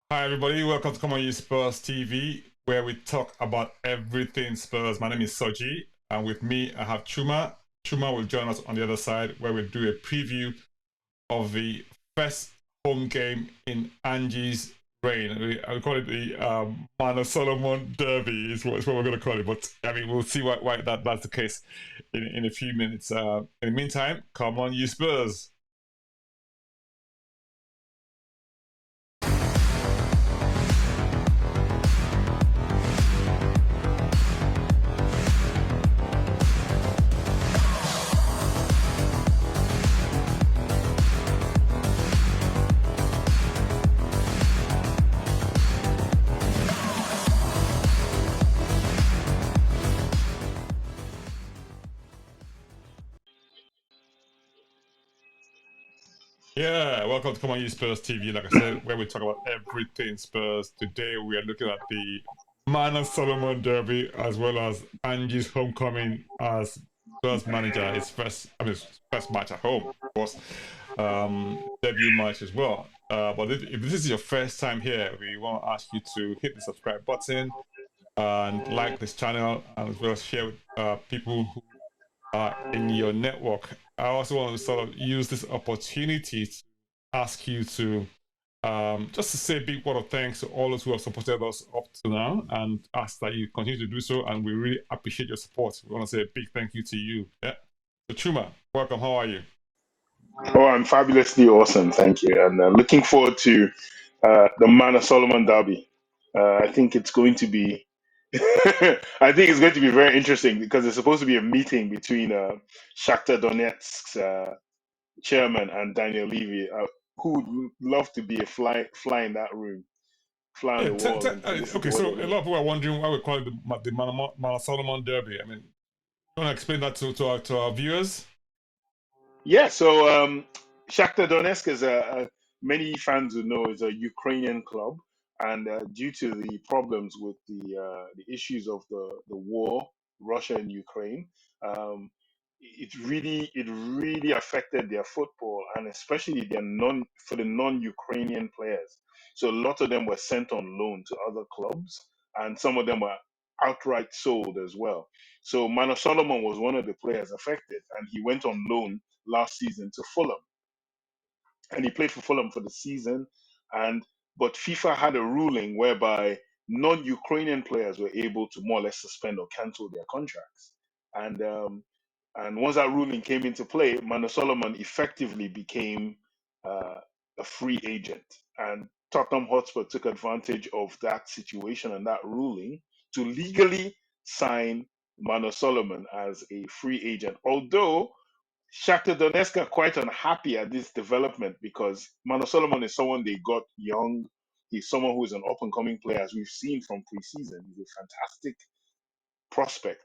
Hi, everybody. Welcome to Come On You Spurs TV, where we talk about everything Spurs. My name is Soji, and with me, I have Chuma. Chuma will join us on the other side, where we'll do a preview of the first home game in Ange's reign. We call it the Manor Solomon Derby, is what we're going to call it. But I mean, we'll see why that's the case in a few minutes. In the meantime, come on, you Spurs. Yeah, welcome to Come On You Spurs TV. Like I said, where we talk about everything Spurs. Today we are looking at the Manor Solomon Derby as well as Ange's homecoming as Spurs manager. His first match at home, of course. Debut match as well. But if this is your first time here, we want to ask you to hit the subscribe button and like this channel, and as well as share with people who in your network. I also want to sort of use this opportunity to ask you to just to say a big word of thanks to all those who have supported us up to now, and ask that you continue to do so. And we really appreciate your support. We want to say a big thank you to you. Yeah. So Chuma, welcome. How are you? Oh, I'm fabulously awesome. Thank you. And looking forward to the Manor Solomon Derby. I think it's going to be. I think it's going to be very interesting because it's supposed to be a meeting between Shakhtar Donetsk's chairman and Daniel Levy, who would love to be a fly in that room, fly on Yeah. the wall, and listen to Okay. what So they're a going lot to. of people are wondering why we call it the Manor Solomon Derby. I mean, you want to explain that to our viewers? Yeah. So Shakhtar Donetsk is many fans who know is a Ukrainian club, and due to the problems with the issues of the war, Russia and Ukraine, um, it really affected their football, and especially their non-Ukrainian players. So a lot of them were sent on loan to other clubs, and some of them were outright sold as well. So Manor Solomon was one of the players affected, and he went on loan last season to Fulham, and he played for Fulham for the season. And but FIFA had a ruling whereby non-Ukrainian players were able to more or less suspend or cancel their contracts. And once that ruling came into play, Mano Solomon effectively became uh, a free agent. And Tottenham Hotspur took advantage of that situation and that ruling to legally sign Mano Solomon as a free agent. Although Shakhtar Donetsk are quite unhappy at this development because Mano Solomon is someone they got young. He's someone who is an up and coming player, as we've seen from preseason. He's a fantastic prospect.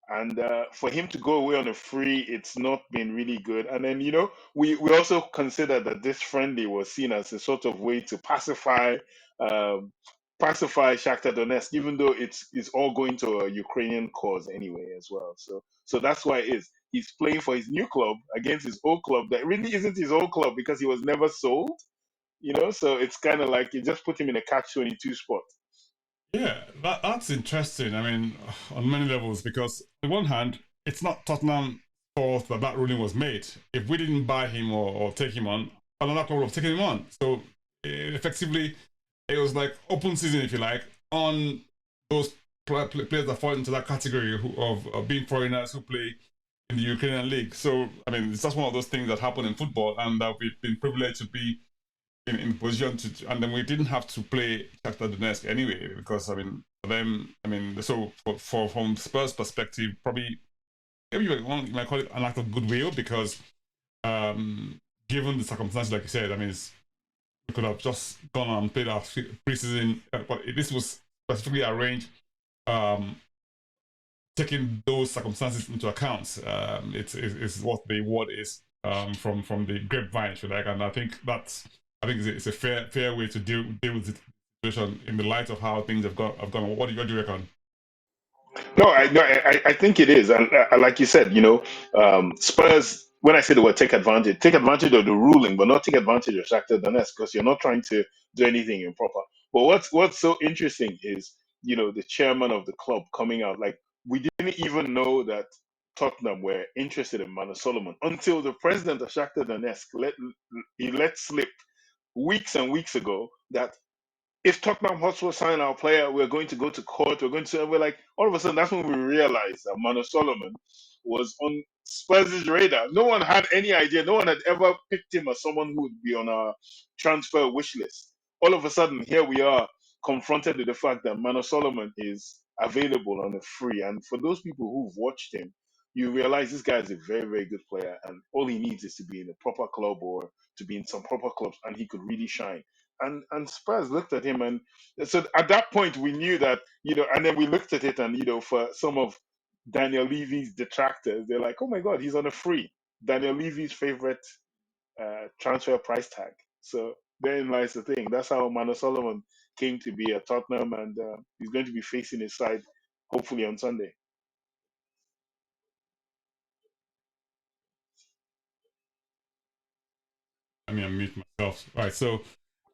And for him to go away on a free, it's not been really good. And then, we also consider that this friendly was seen as a sort of way to um, pacify Shakhtar Donetsk, even though it's all going to a Ukrainian cause anyway as well. So that's why it is. He's playing for his new club against his old club that really isn't his old club because he was never sold. So it's kind of like you just put him in a catch-22 spot. Yeah, that's interesting. I mean, on many levels, because on the one hand, it's not Tottenham's fault that that ruling was made. If we didn't buy him or take him on, another club would have taken him on. So effectively, it was like open season, if you like, on those players that fall into that category of being foreigners who play in the Ukrainian league. So I mean, it's just one of those things that happen in football, and that we've been privileged to be in position to, and then we didn't have to play Shakhtar Donetsk anyway, because I mean, for them, I mean, so for from Spurs' perspective, probably maybe you might call it an act of goodwill because, given the circumstances, like you said, I mean, we could have just gone and played our preseason, but this was specifically arranged, um, taking those circumstances into account. It's what the word is, from the grapevine, if you like, and I think it's a fair way to deal with the situation in the light of how things have gone. What do you reckon? No, I think it is, and like you said, Spurs. When I say the word take advantage of the ruling, but not take advantage of Shakhtar Donetsk because you're not trying to do anything improper. But what's so interesting is, the chairman of the club coming out like, we didn't even know that Tottenham were interested in Manor Solomon until the president of Shakhtar Donetsk let slip weeks and weeks ago that if Tottenham Hotspur sign our player, we're going to go to court. We're like, all of a sudden, that's when we realized that Manor Solomon was on Spurs' radar. No one had any idea. No one had ever picked him as someone who would be on our transfer wish list. All of a sudden, here we are confronted with the fact that Manor Solomon is available on a free. And for those people who've watched him, you realize this guy is a very, very good player. And all he needs is to be in a proper club or to be in some proper clubs, and he could really shine. And Spurs looked at him, and so at that point we knew that, and then we looked at it, and for some of Daniel Levy's detractors, they're like, oh my god, he's on a free. Daniel Levy's favorite transfer price tag. So therein lies the thing. That's how Manor Solomon came to be at Tottenham, and he's going to be facing his side hopefully on Sunday. I mean, I mute myself. Right. So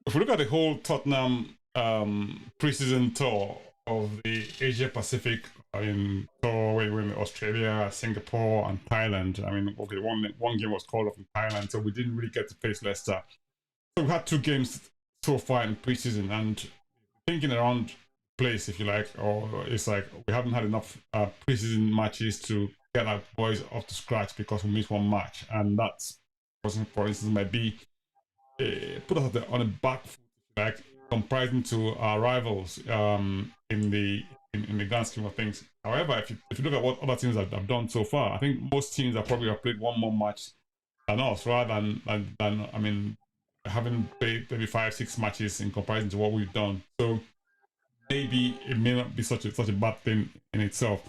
if we look at the whole Tottenham preseason tour of the Asia Pacific tour, with Australia, Singapore, and Thailand. I mean, okay, one game was called off in Thailand, so we didn't really get to face Leicester. So we had 2 games so far in preseason, and thinking around place, if you like, or it's like we haven't had enough preseason matches to get our boys up to scratch because we missed one match, and that's, for instance, might be put us on a back foot, like comprising to our rivals in the grand scheme of things. However, if you look at what other teams have done so far, I think most teams have probably played one more match than us, rather than I mean, having played maybe 5-6 matches in comparison to what we've done. So maybe it may not be such a bad thing in itself.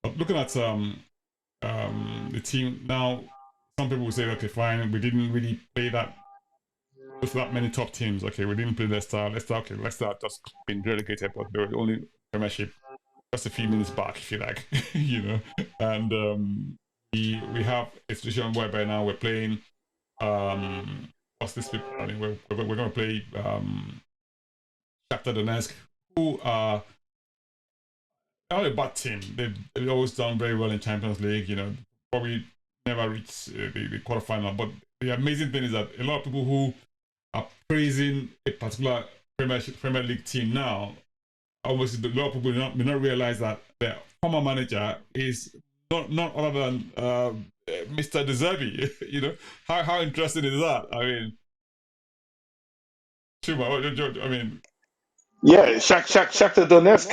But looking at the team now, some people will say, okay, fine, we didn't really play that many top teams. Okay, we didn't play Leicester. Leicester just been relegated, but they were the only Premiership just a few minutes back, if you like, And we have a situation whereby now we're playing. What's this? I mean, we're going to play Shakhtar Donetsk, who are not a bad team. They've always done very well in Champions League. Probably never reached the quarterfinal. But the amazing thing is that a lot of people who are praising a particular Premier League team now, obviously a lot of people may not realize that their former manager is not other than Mr. De Zerbi. How interesting is that? I mean, Chuma, I mean, Yeah, Shakhtar Donetsk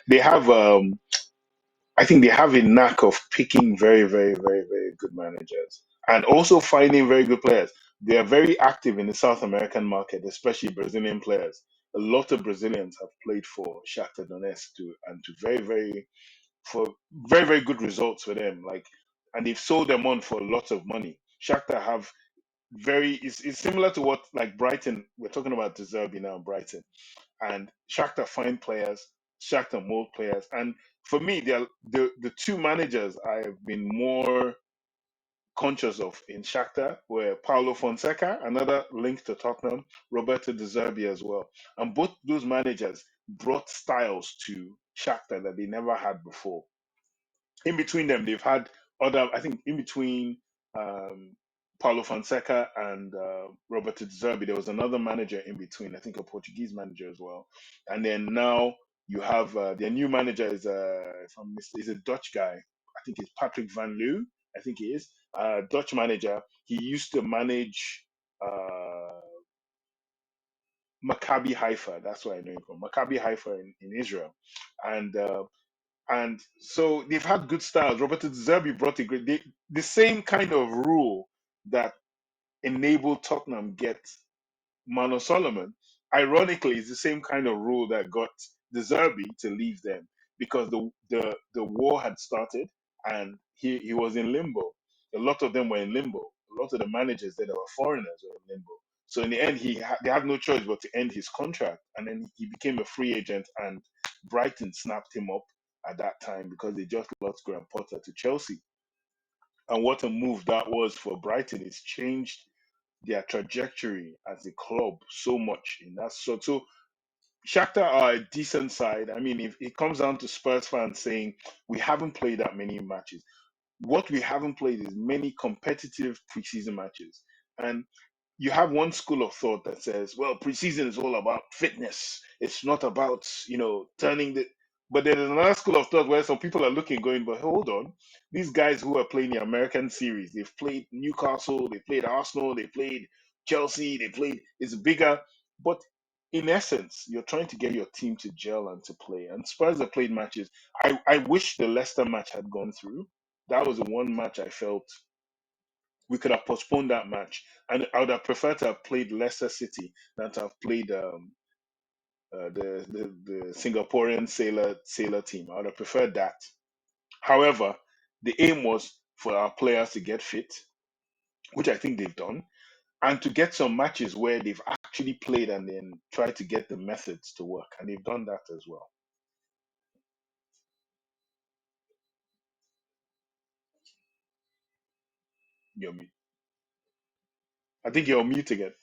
they have I think they have a knack of picking very, very, very, very good managers and also finding very good players. They are very active in the South American market, especially Brazilian players. A lot of Brazilians have played for Shakhtar Donetsk to very, very for very, very good results for them. And they've sold them on for lots of money. Shakhtar have it's similar to what like Brighton. We're talking about De Zerbi now, Brighton, and Shakhtar find players, Shakhtar mold players, and for me, the two managers I have been more conscious of in Shakhtar were Paulo Fonseca, another link to Tottenham, Roberto De Zerbi as well, and both those managers brought styles to Shakhtar that they never had before. In between them, they've had other. I think in between Paulo Fonseca and Roberto De Zerbi, there was another manager in between. I think a Portuguese manager as well. And then now you have their new manager is a Dutch guy. I think it's Patrick Van Loo. I think he is Dutch manager. He used to manage Maccabi Haifa. That's where I know him from. Maccabi Haifa in Israel, and and so they've had good styles. Roberto De Zerbi brought the same kind of rule that enabled Tottenham get Manor Solomon. Ironically, it's the same kind of rule that got De Zerbi to leave them because the war had started and he was in limbo. A lot of them were in limbo. A lot of the managers that were foreigners were in limbo. So in the end, they had no choice but to end his contract, and then he became a free agent. And Brighton snapped him up at that time because they just lost Graham Potter to Chelsea. And what a move that was for Brighton! It's changed their trajectory as a club so much in that sort. So Shakhtar are a decent side. I mean, if it comes down to Spurs fans saying we haven't played that many matches, what we haven't played is many competitive preseason matches. And you have one school of thought that says, well, preseason is all about fitness. It's not about, turning the. But there's another school of thought where some people are looking, going, but hold on. These guys who are playing the American series, they've played Newcastle, they played Arsenal, they played Chelsea, it's bigger. But in essence, you're trying to get your team to gel and to play. And Spurs have played matches. I wish the Leicester match had gone through. That was the one match I felt we could have postponed that match, and I would have preferred to have played Leicester City than to have played the Singaporean sailor team. I would have preferred that. However, the aim was for our players to get fit, which I think they've done, and to get some matches where they've actually played and then try to get the methods to work, and they've done that as well. You're, mu- I think you're muting it.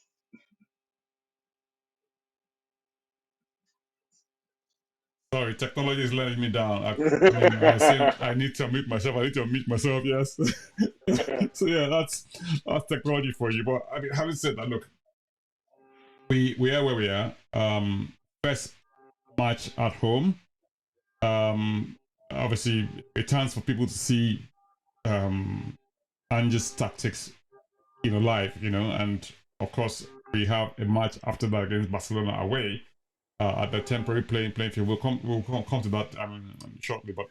Sorry, technology is letting me down. I was saying I need to mute myself. I need to mute myself. Yes. So yeah, that's technology for you. But I mean, having said that, look, we are where we are. First match at home. Obviously, a chance for people to see Ange's tactics, live. And of course we have a match after that against Barcelona away at the temporary playing field. We'll come to that shortly. But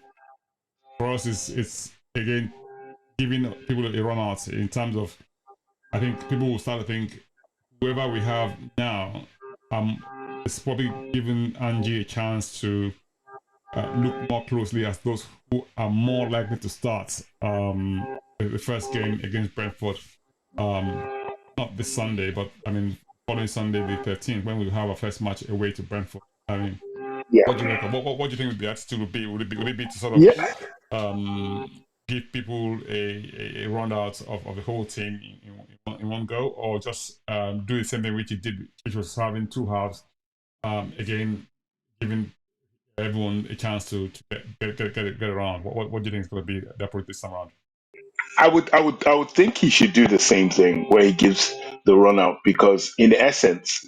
for us, it's again giving people a run out in terms of. I think people will start to think whoever we have now, is probably giving Angie a chance to look more closely at those who are more likely to start the first game against Brentford. Not this Sunday, but I mean following Sunday the 13th when we have our first match away to Brentford. I mean, what do you Yeah, reckon? What do you think the attitude would be? Would it be to sort of yeah. give people a rundown of the whole team in one go, or just do the same thing which you did, which was having two halves, again giving everyone a chance to get around. What do you think is going to be the approach this time around? I would think he should do the same thing where he gives the run out, because in essence,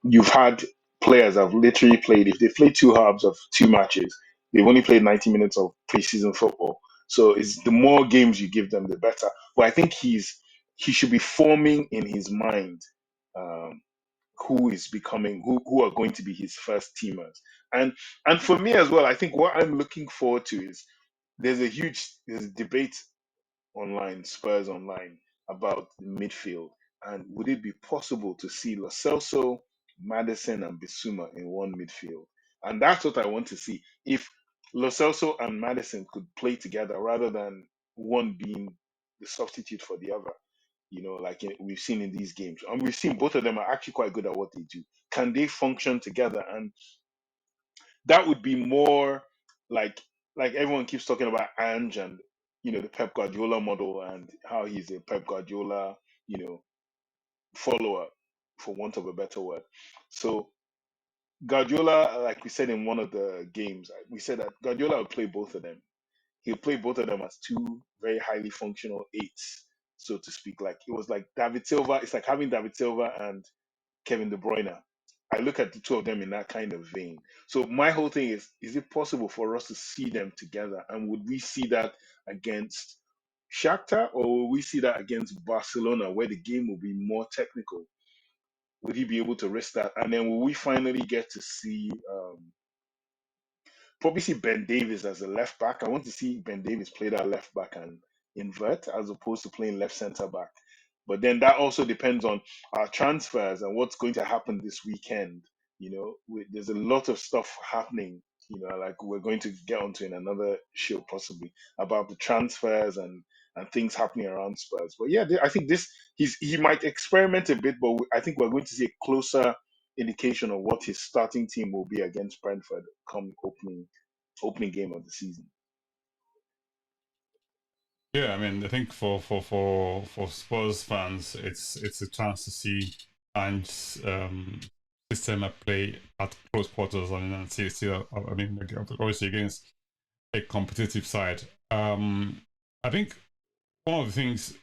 you've had players have literally played. If they played two halves of two matches, they've only played 90 minutes of preseason football. So it's the more games you give them, the better. But I think he should be forming in his mind um, who are going to be his first teamers. And for me as well, I think what I'm looking forward to is there's a debate online, Spurs online, about the midfield. And would it be possible to see Lo Celso, Madison, and Bissouma in one midfield? And that's what I want to see. If Lo Celso and Madison could play together rather than one being the substitute for the other, like we've seen in these games. And we've seen both of them are actually quite good at what they do. Can they function together? And that would be more like everyone keeps talking about Ange and the Pep Guardiola model and how he's a Pep Guardiola you know follower, for want of a better word. So Guardiola, like we said in one of the games, we said that Guardiola would play both of them. He'll play both of them as two very highly functional eights, so to speak. Like it was like David Silva. It's like having David Silva and Kevin De Bruyne. I look at the two of them in that kind of vein. So my whole thing is it possible for us to see them together? And would we see that against Shakhtar, or will we see that against Barcelona where the game will be more technical? Would he be able to risk that? And then will we finally get to see probably see Ben Davies as a left back? I want to see Ben Davies play that left back and invert as opposed to playing left centre back. But then that also depends on our transfers and what's going to happen this weekend. There's a lot of stuff happening. Like we're going to get onto in another show possibly about the transfers and things happening around Spurs. But yeah, I think he might experiment a bit, but I think we're going to see a closer indication of what his starting team will be against Brentford come opening game of the season. Yeah, I mean, I think for Spurs fans, it's a chance to see Ange's system at play at close quarters. I mean, and see I mean, obviously against a competitive side. I think one of the things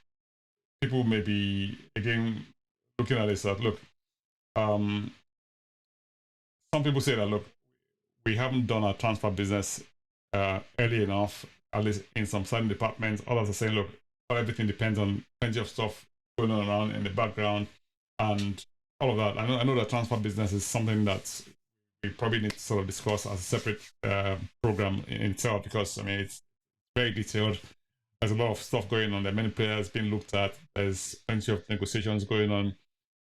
people may be again looking at is that look, um, some people say that look, we haven't done our transfer business early enough, at least in some certain departments. Others are saying, look, not everything depends on plenty of stuff going on around in the background and all of that. I know that transfer business is something that we probably need to sort of discuss as a separate program in itself because I mean it's very detailed. There's a lot of stuff going on. There are many players being looked at. There's plenty of negotiations going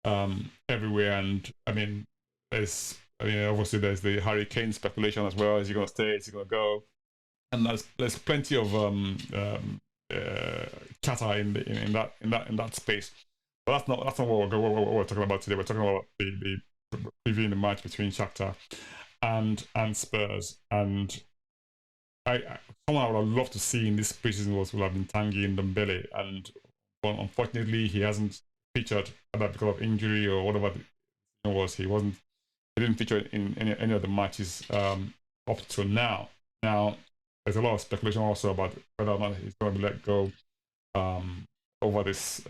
on everywhere, and I mean, obviously there's the Harry Kane speculation as well. Is he going to stay? Is he going to go? And there's plenty of chatter in that space. But that's not what we're talking about today. We're talking about the previewing the match between Shakhtar and Spurs. And someone I would have loved to see in this preseason would have been Tanguy Ndombele, and unfortunately he hasn't featured either because of injury or whatever it was. He didn't feature in any of the matches up to now. Now there's a lot of speculation also about whether or not he's going to be let go over this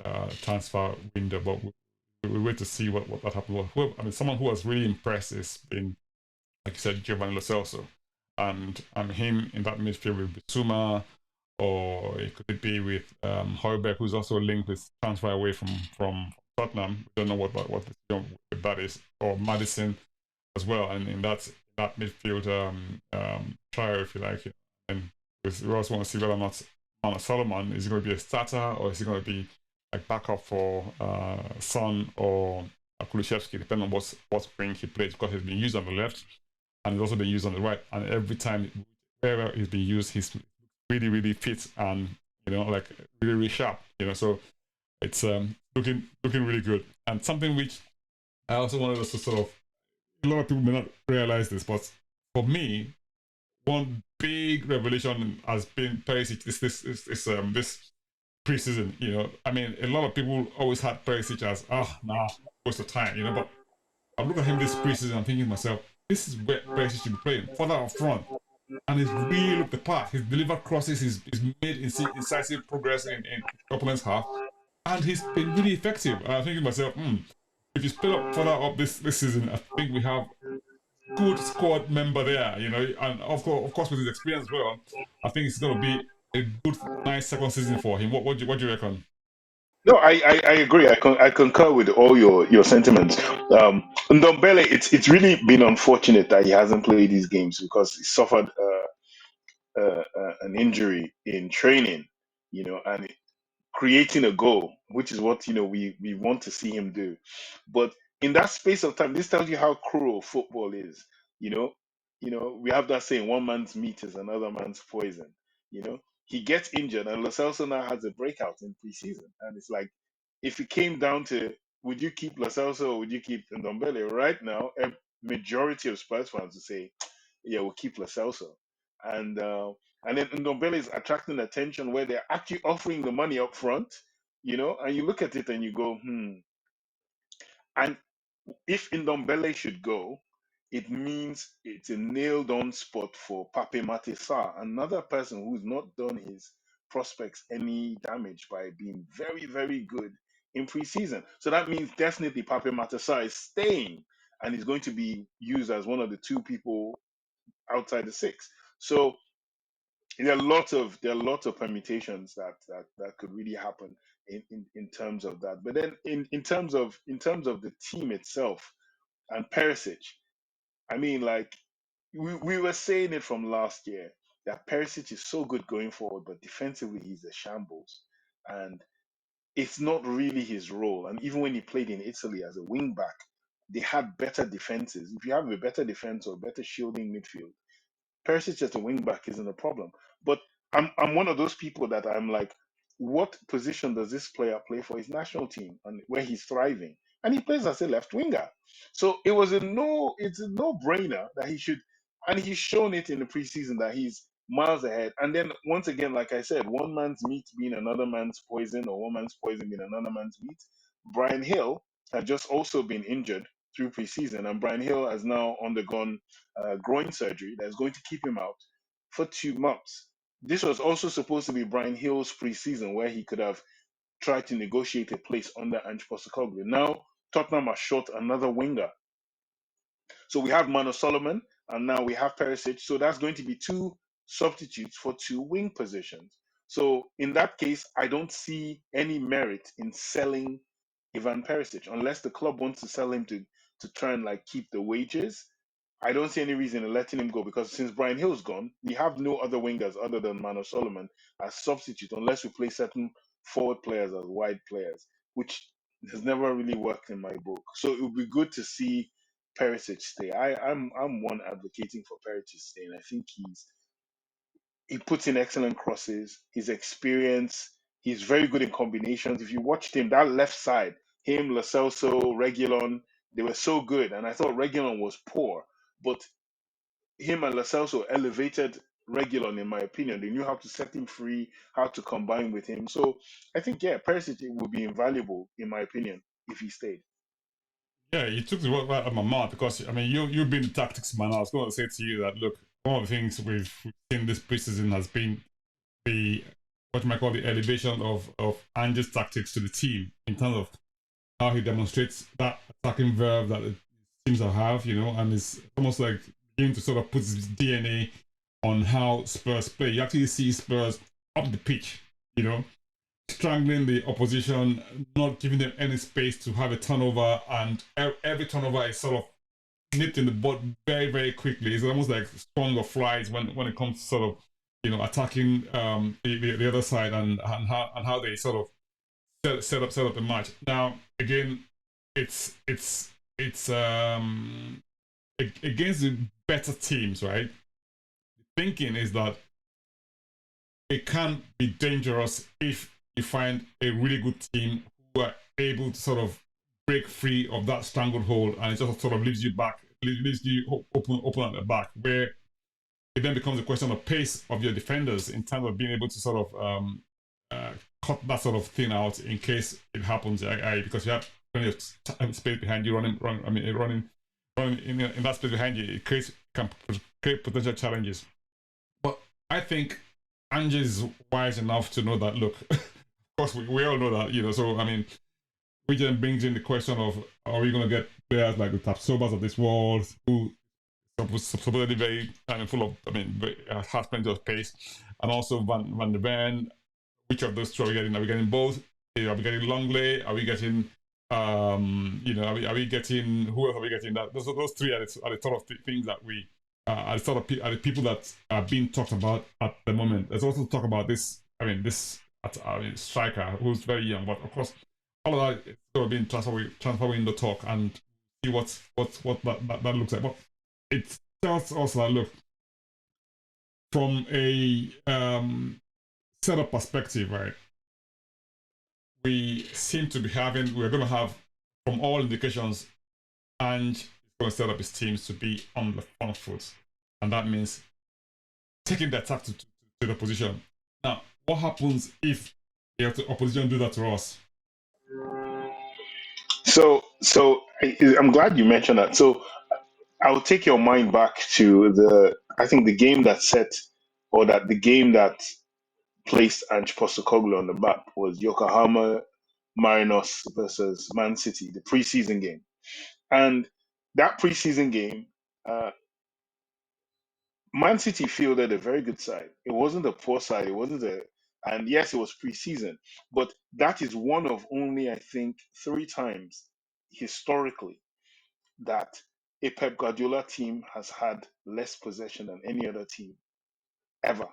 transfer window, but we wait to see what that happens. I mean, someone who has really impressed has been, like you said, Giovanni Lo Celso, and him in that midfield with Bissouma, or it could be with Højbjerg, who's also linked with transfer away from Tottenham. We don't know what that is, or Madison as well, and in that midfield trio, if you like, and we also want to see whether or not Manor Solomon is going to be a starter or is he going to be like backup for Son or Kulusevski, depending on what wing he plays, because he's been used on the left and he's also been used on the right, and every time wherever he's been used, he's really fit and like really sharp, so it's looking really good. And something which I also wanted us to sort of, a lot of people may not realize this, but for me, one big revelation has been Perisic this preseason. I mean, a lot of people always had Perisic as waste of time. But I look at him this preseason, I'm thinking to myself, this is where Perisic should be playing, further up front, and he's really looked the part. He's delivered crosses, he's made incisive progress in opponent's half, and he's been really effective. And I'm thinking to myself, if he's played up further up this season, I think we have good squad member there, and of course with his experience as well, I think it's going to be a good, nice second season for him. What do you reckon? No, I agree. I concur with all your sentiments. Ndombele, it's really been unfortunate that he hasn't played these games because he suffered an injury in training, and creating a goal, which is what we want to see him do. But in that space of time, this tells you how cruel football is. You know, we have that saying, one man's meat is another man's poison. He gets injured, and Lo Celso now has a breakout in preseason, and it's like, if it came down to would you keep Lo Celso or would you keep Ndombele right now, a majority of Spurs fans would say, yeah, we'll keep Lo Celso. And then Ndombele is attracting attention where they're actually offering the money up front, and you look at it and you go, And if Ndombele should go, it means it's a nailed on spot for Pape Matissa, another person who's not done his prospects any damage by being very, very good in preseason. So that means definitely Pape Matissa is staying and is going to be used as one of the two people outside the six. So there are lots of permutations that could really happen in terms of that. But then in terms of the team itself and Perisic, I mean, like we were saying it from last year that Perisic is so good going forward, but defensively he's a shambles, and it's not really his role. And even when he played in Italy as a wing back, they had better defenses. If you have a better defense or better shielding midfield, Perisic as a wing back isn't a problem. But I'm one of those people that I'm like, what position does this player play for his national team and where he's thriving? And he plays as a left winger. So it's a no brainer that he should, and he's shown it in the preseason that he's miles ahead. And then once again, like I said, one man's meat being another man's poison, or one man's poison being another man's meat. Brian Hill had just also been injured through preseason, and Brian Hill has now undergone groin surgery that's going to keep him out for 2 months. This was also supposed to be Brian Hill's preseason, where he could have tried to negotiate a place under Ange Postecoglou. Now Tottenham are short another winger, so we have Manor Solomon, and now we have Perisic. So that's going to be two substitutes for two wing positions. So in that case, I don't see any merit in selling Ivan Perisic unless the club wants to sell him to try and like keep the wages. I don't see any reason in letting him go, because since Brian Hill's gone, we have no other wingers other than Manor Solomon as substitute unless we play certain forward players as wide players, which has never really worked in my book. So it would be good to see Perisic stay. I'm one advocating for Perisic staying. I think he puts in excellent crosses. His experience, he's very good in combinations. If you watched him, that left side, him, Lo Celso, Reguilon, they were so good. And I thought Reguilon was poor, but him and Lo Celso elevated Reguilon, in my opinion. They knew how to set him free, how to combine with him. So I think, yeah, Perisic would be invaluable, in my opinion, if he stayed. Yeah, you took the word right out of my mouth, because I mean you've been the tactics man. I was going to say to you that look, one of the things we've seen this preseason has been the what you might call the elevation of Ange's tactics to the team in terms of how he demonstrates that attacking verve that the teams have, and it's almost like beginning to sort of put his DNA on how Spurs play. You actually see Spurs up the pitch, strangling the opposition, not giving them any space to have a turnover, and every turnover is sort of nipped in the bud very, very quickly. It's almost like stronger flies when it comes to sort of attacking the other side, and how they sort of set up the match. Now again, it's against the better teams, right? The thinking is that it can be dangerous if you find a really good team who are able to sort of break free of that stranglehold, and it just sort of leaves you back, leaves you open at the back, where it then becomes a question of pace of your defenders in terms of being able to sort of cut that sort of thing out in case it happens. Because you have plenty of space behind you running in that space behind you, it can create potential challenges. But I think Ange is wise enough to know that, look, of course, we all know that, so, I mean, which then brings in the question of, are we going to get players like the Tapsobas of this world, who supposedly very full of, has plenty of pace, and also Van de Ven. Which of those two are we getting? Are we getting both? Are we getting Longley? Are we getting, are we getting, who else are we getting? Those three are the sort of things that we, are the people that are being talked about at the moment. Let's also talk about this, striker who's very young, but of course, all of that is sort of being transfer window talk, and see what that looks like. But it tells us that, look, from a setup perspective, right? We're going to have, from all indications, Ange is going to set up his teams to be on the front foot. And that means taking the attack to the opposition. Now, what happens if the opposition do that to us? I'm glad you mentioned that. So I'll take your mind back to I think the game that set, or that the game that placed Ange Postecoglou on the map was Yokohama Marinos versus Man City, the preseason game. And that preseason game, Man City fielded a very good side. It wasn't a poor side. And yes, it was preseason, but that is one of only, I think, 3 times historically that a Pep Guardiola team has had less possession than any other team ever.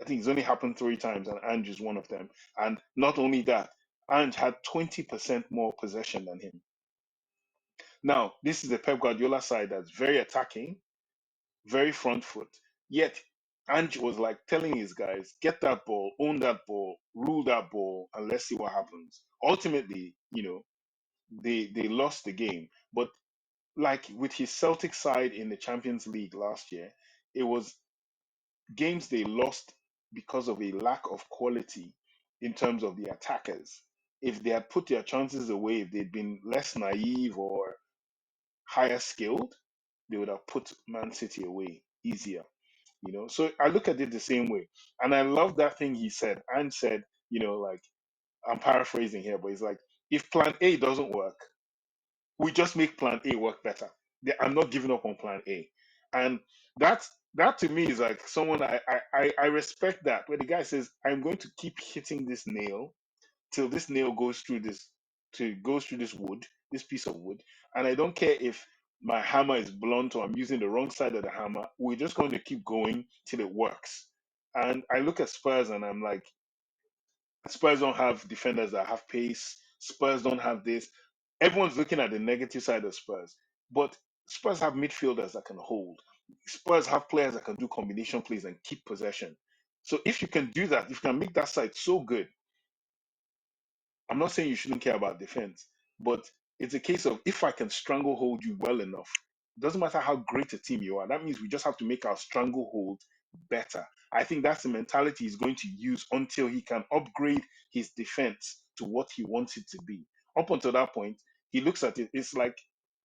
I think it's only happened 3 times, and Ange is one of them. And not only that, Ange had 20% more possession than him. Now, this is a Pep Guardiola side that's very attacking, very front foot. Yet, Ange was like telling his guys, get that ball, own that ball, rule that ball, and let's see what happens. Ultimately, they lost the game. But like with his Celtic side in the Champions League last year, it was games they lost because of a lack of quality in terms of the attackers. If they had put their chances away, if they'd been less naive or higher skilled, they would have put Man City away easier. So I look at it the same way. And I love that thing he said. And said, like, I'm paraphrasing here, but he's like, if plan A doesn't work, we just make plan A work better. I'm not giving up on plan A. And that's that to me is like someone I respect that, where the guy says, I'm going to keep hitting this nail till this nail goes through this wood, this piece of wood. And I don't care if my hammer is blunt or I'm using the wrong side of the hammer. We're just going to keep going till it works. And I look at Spurs and I'm like, Spurs don't have defenders that have pace. Spurs don't have this. Everyone's looking at the negative side of Spurs, but Spurs have midfielders that can hold. Spurs have players that can do combination plays and keep possession. So if you can do that, if you can make that side so good, I'm not saying you shouldn't care about defense, but it's a case of if I can stranglehold you well enough, it doesn't matter how great a team you are. That means we just have to make our stranglehold better. I think that's the mentality he's going to use until he can upgrade his defense to what he wants it to be. Up until that point, he looks at it, it's like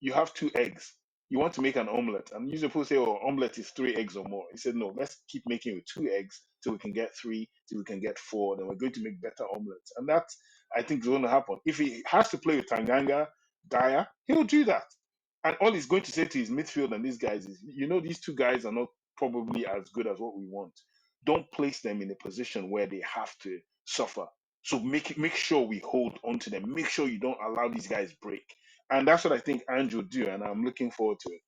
you have two eggs. You want to make an omelette. And usually people say, oh, omelette is 3 eggs or more. He said, no, let's keep making it with 2 eggs till we can get 3, till we can get 4. Then we're going to make better omelets. And that's I think is going to happen. If he has to play with Tanganga, Dyer, he'll do that. And all he's going to say to his midfield and these guys is, these two guys are not probably as good as what we want. Don't place them in a position where they have to suffer. So make sure we hold on to them. Make sure you don't allow these guys break. And that's what I think Ange will do, and I'm looking forward to it.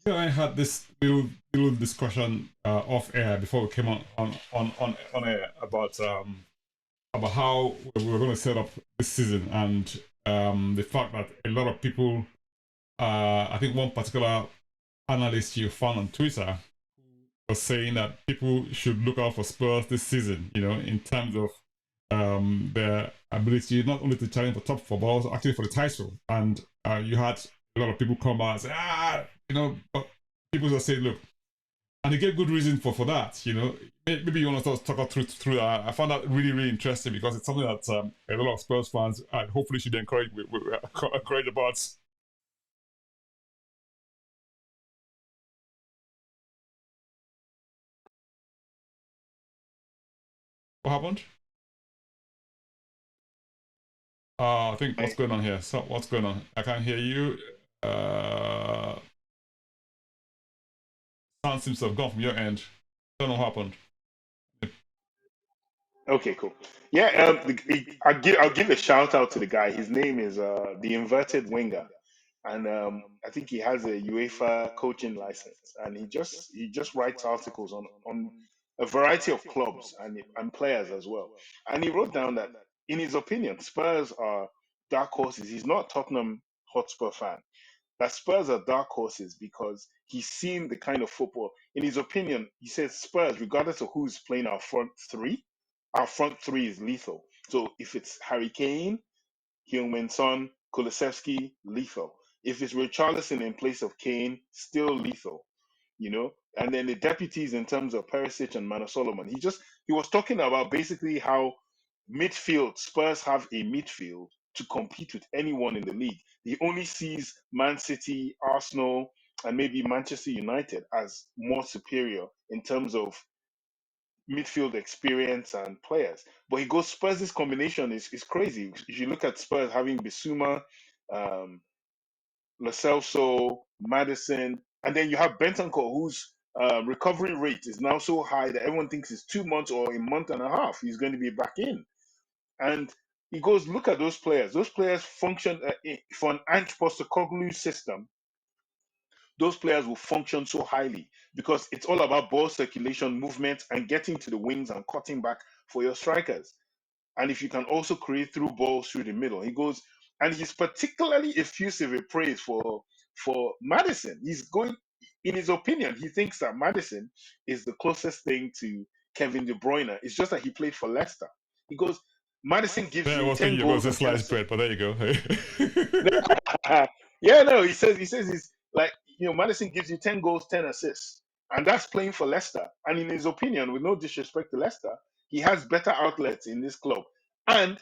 Yeah, I had this little discussion off air before we came on air about how we were going to set up this season, and the fact that a lot of people, I think one particular analyst you found on Twitter was saying that people should look out for Spurs this season, in terms of their ability not only to challenge for top four, but also actually for the title. And you had a lot of people come out and say, but people just say, look, and they gave good reason for that. Maybe you want to talk through that. I found that really, really interesting because it's something that a lot of Spurs fans hopefully should encourage about. What happened? I think what's going on here? So what's going on? I can't hear you. Sound seems to have gone from your end. Don't know what happened. Okay, cool. Yeah, I'll give a shout out to the guy. His name is the Inverted Winger, and I think he has a UEFA coaching license, and he just writes articles on a variety of clubs and players as well. And he wrote down that in his opinion, Spurs are dark horses. He's not a Tottenham Hotspur fan. That Spurs are dark horses because he's seen the kind of football. In his opinion, he says Spurs, regardless of who's playing our front three is lethal. So if it's Harry Kane, Heung-min Son, Kulusevski, lethal. If it's Richarlison in place of Kane, still lethal. And then the deputies in terms of Perisic and Manor Solomon. He was talking about basically how midfield Spurs have a midfield to compete with anyone in the league. He only sees Man City, Arsenal, and maybe Manchester United as more superior in terms of midfield experience and players. But he goes Spurs' combination is crazy. If you look at Spurs having Bissouma, um, Lo Celso, Madison, and then you have Bentancur, whose recovery rate is now so high that everyone thinks it's 2 months or a month and a half he's going to be back in. And he goes, look at those players. Those players function for an Ange Postecoglou system. Those players will function so highly because it's all about ball circulation, movement, and getting to the wings and cutting back for your strikers. And if you can also create through balls through the middle, he goes, and he's particularly effusive in praise for Madison. He's going, in his opinion, he thinks that Madison is the closest thing to Kevin De Bruyne. It's just that he played for Leicester. He goes, Madison gives Yeah, I you was 10 thinking you're going goals to and say 10 sliced bread, but there you go. yeah, no, he says he's like, Madison gives you 10 goals, 10 assists. And that's playing for Leicester. And in his opinion, with no disrespect to Leicester, he has better outlets in this club. And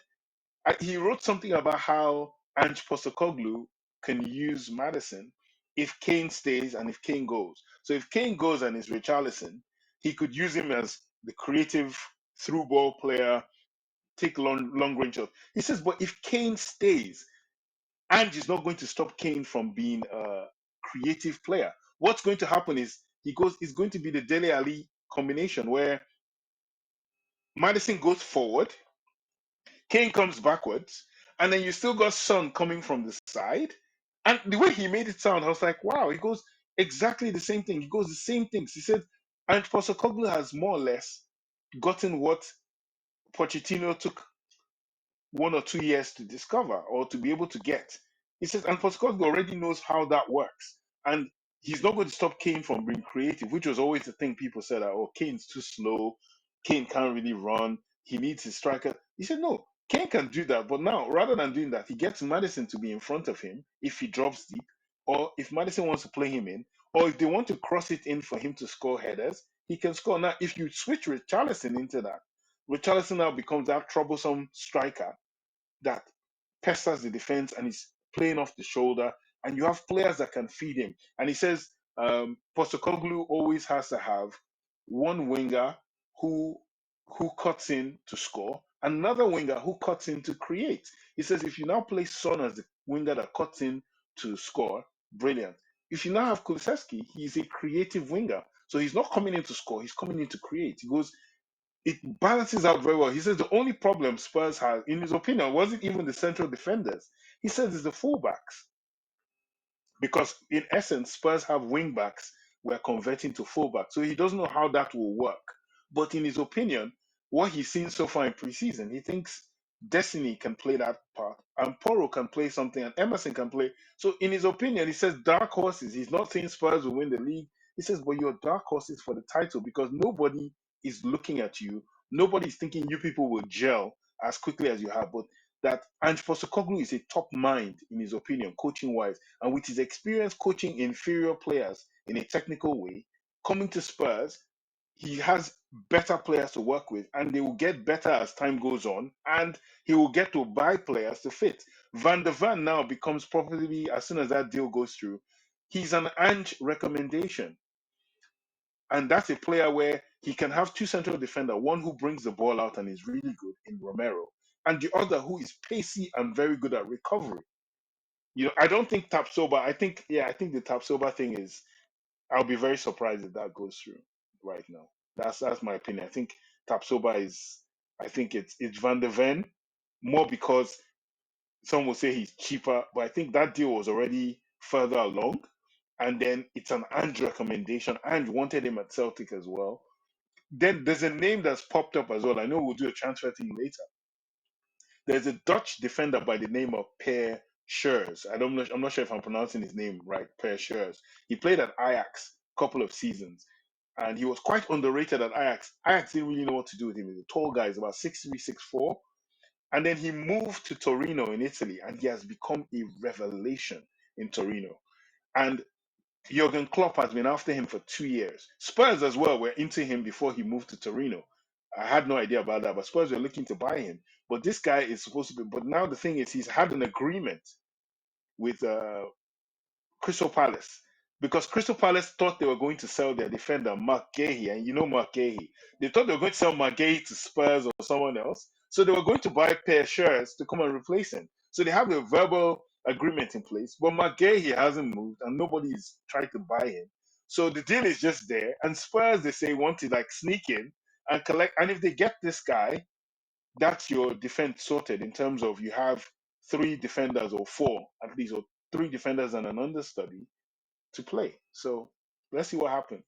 he wrote something about how Ange Postecoglou can use Maddison if Kane stays and if Kane goes. So if Kane goes and is Richarlison, he could use him as the creative through ball player, take long range shots. He says, but if Kane stays, Ange is not going to stop Kane from being a creative player. What's going to happen is it's going to be the Dele Ali combination where Maddison goes forward, Kane comes backwards, and then you still got Son coming from the side. And the way he made it sound, I was like, wow, he goes exactly the same thing. He goes the same things. He said, and Postecoglou has more or less gotten what Pochettino took 1 or 2 years to discover or to be able to get. He says, and Postecoglou already knows how that works. And he's not going to stop Kane from being creative, which was always the thing people said that, oh, Kane's too slow. Kane can't really run. He needs his striker. He said, no, Kane can do that. But now, rather than doing that, he gets Maddison to be in front of him if he drops deep, or if Maddison wants to play him in, or if they want to cross it in for him to score headers, he can score. Now, if you switch Richarlison into that, Richarlison now becomes that troublesome striker that pesters the defense and is playing off the shoulder, and you have players that can feed him. And he says Postecoglou always has to have one winger who cuts in to score, another winger who cuts in to create. He says if you now play Son as the winger that cuts in to score, brilliant. If you now have Kulusevski, he's a creative winger. So he's not coming in to score, he's coming in to create. He goes, it balances out very well. He says the only problem Spurs have, in his opinion, wasn't even the central defenders. He says it's the fullbacks. Because in essence, Spurs have wing backs we're converting to fullbacks. So he doesn't know how that will work. But in his opinion, what he's seen so far in preseason, he thinks Destiny can play that part, and Poro can play something, and Emerson can play. So in his opinion, he says dark horses. He's not saying Spurs will win the league. He says, but you're dark horses for the title because nobody is looking at you. Nobody's thinking you people will gel as quickly as you have. But that Ange Postecoglou is a top mind, in his opinion, coaching wise. And with his experience coaching inferior players in a technical way, coming to Spurs, he has better players to work with, and they will get better as time goes on, and he will get to buy players to fit. Van der Van now becomes probably, as soon as that deal goes through, he's an Ange recommendation. And that's a player where he can have two central defender, one who brings the ball out and is really good in Romero, and the other who is pacey and very good at recovery. I don't think Tapsoba. I think the Tapsoba thing is. I'll be very surprised if that goes through right now. That's my opinion. I think Tapsoba is. I think it's Van der Ven more because some will say he's cheaper, but I think that deal was already further along. And then it's an Ange recommendation. Ange wanted him at Celtic as well. Then there's a name that's popped up as well. I know we'll do a transfer thing later. There's a Dutch defender by the name of Per Schurz. I'm not sure if I'm pronouncing his name right. Per Schurz. He played at Ajax a couple of seasons, and he was quite underrated at Ajax. Ajax didn't really know what to do with him. He's a tall guy. He's about 6'3", 6'4". And then he moved to Torino in Italy, and he has become a revelation in Torino. And Jurgen Klopp has been after him for 2 years. Spurs as well were into him before he moved to Torino. I had no idea about that, but Spurs were looking to buy him. But this guy is supposed to be. But now the thing is, he's had an agreement with Crystal Palace because Crystal Palace thought they were going to sell their defender Mark Gahey, and you know Mark Gahey. They thought they were going to sell Mark Gahey to Spurs or someone else, so they were going to buy Per Schurz to come and replace him. So they have a verbal agreement in place, but Mark Gahey hasn't moved, and nobody's tried to buy him. So the deal is just there, and Spurs they say want to like sneak in and collect, and if they get this guy, that's your defense sorted in terms of you have three defenders or four at least, or three defenders and an understudy to play. So let's see what happens.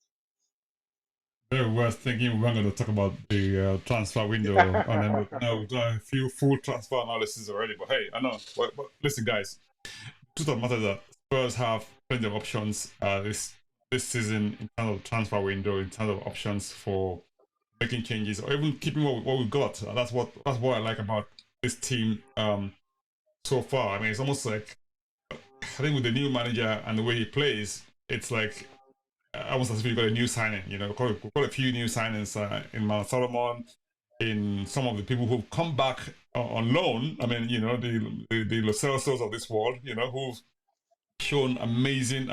Very worth thinking we're going to talk about the transfer window, and then we've done a few full transfer analysis already. But hey, I know. But listen, guys, truth of the matter is that Spurs have plenty of options this season in terms of transfer window, in terms of options for making changes or even keeping what we've got. That's what I like about this team so far. I mean, it's almost like I think with the new manager and the way he plays, it's like almost as if you got a new signing. You know, we've got a few new signings in Manor Solomon, in some of the people who've come back on loan. I mean, you know, the Lo Celsos of this world, you know, who've shown amazing,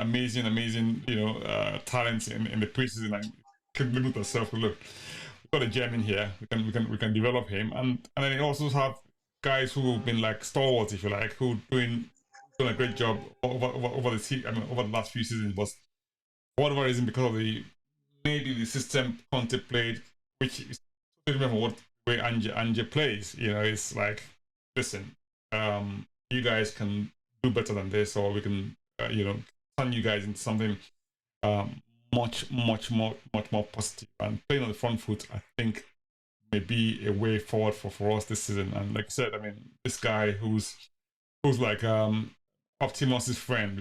you know, talents in the preseason. And can look at yourself. Look, we've got a gem in here. We can develop him, and then you also have guys who've been like stalwarts, if you like, who done a great job over the last few seasons. But for whatever reason, because of maybe the system Conte played, which is totally remember what way Ange plays. You know, it's like, listen, you guys can do better than this, or we can, you know, turn you guys into something much more positive. And playing on the front foot, I think, may be a way forward for us this season. And like I said, I mean, this guy who's like Optimus's friend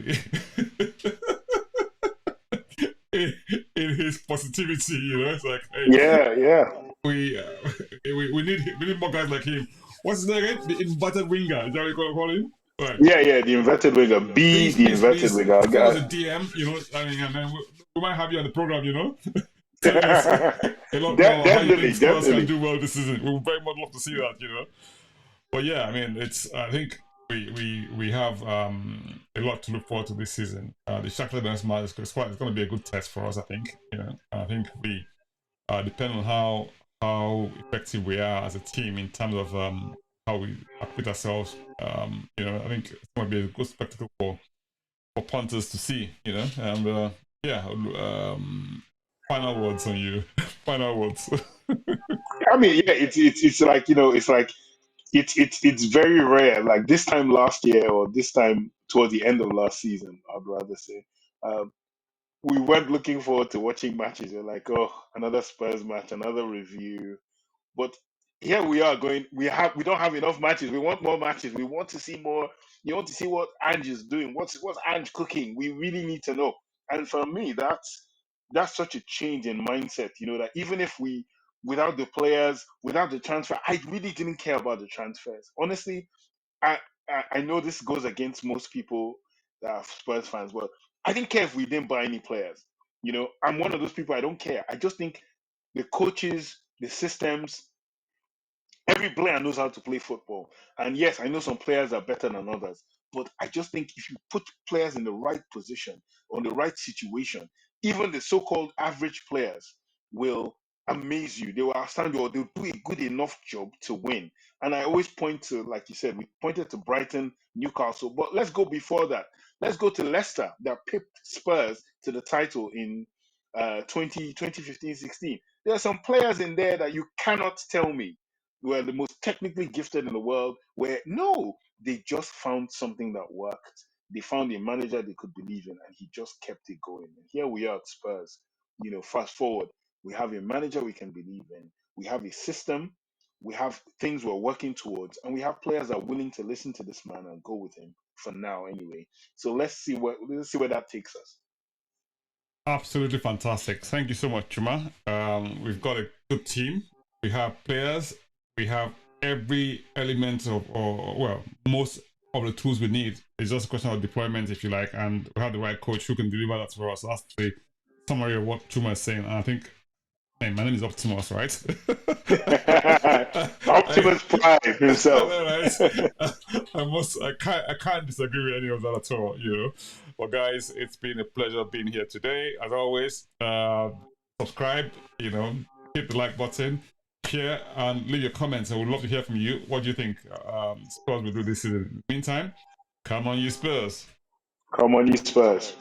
in his positivity, you know, it's like, hey, Yeah. we need more guys like him. What's his name again? The inverted winger. Is that what you call him? Right. Yeah. The inverted winger. The inverted winger. Send us a DM, you know. I mean, and then we might have you on the program, you know. Telling us a lot more how you think Spurs can do well this season. We would very much love to see that, you know. But yeah, I mean, I think we have a lot to look forward to this season. The Shakhtar Donetsk match it's going to be a good test for us, I think. You know, I think we depend on how effective we are as a team in terms of how we acquit ourselves. You know, I think it's going to be a good spectacle for punters to see. You know, and yeah. Final words on you. Final words. I mean, yeah, it's like, you know, it's like it's very rare. Like this time last year, or this time towards the end of last season, I'd rather say, um, we weren't looking forward to watching matches. We're like, oh, another Spurs match, another review. But here we are going. We don't have enough matches. We want more matches. We want to see more. You want to see what Ange is doing. What's Ange cooking? We really need to know. And for me, that's such a change in mindset. You know, that even if we without the players, without the transfer, I really didn't care about the transfers. Honestly, I I know this goes against most people that are Spurs fans, but I didn't care if we didn't buy any players. You know, I'm one of those people. I don't care. I just think the coaches, the systems, every player knows how to play football. And yes, I know some players are better than others, but I just think if you put players in the right position, on the right situation, even the so-called average players will amaze you. They will outstand you, or they'll do a good enough job to win. And I always point to, like you said, we pointed to Brighton, Newcastle, but let's go before that. Let's go to Leicester that pipped Spurs to the title in 2015-16. There are some players in there that you cannot tell me were the most technically gifted in the world, where no, they just found something that worked. They found a manager they could believe in, and he just kept it going. And here we are at Spurs. You know, fast forward, we have a manager we can believe in. We have a system. We have things we're working towards, and we have players that are willing to listen to this man and go with him for now, anyway. So let's see where that takes us. Absolutely fantastic. Thank you so much, Chuma. We've got a good team. We have players. We have every element of, or well, most of the tools we need. It's just a question of deployment, if you like, and we have the right coach who can deliver that for us. That's the summary of what Chuma is saying. And I think, hey, my name is Optimus, right? Optimus Prime himself. I can't disagree with any of that at all, you know. But guys, it's been a pleasure being here today. As always, subscribe, you know, hit the like button, share, and leave your comments. I would love to hear from you. What do you think Spurs will do this season? Meantime, come on, you Spurs. Come on, you Spurs.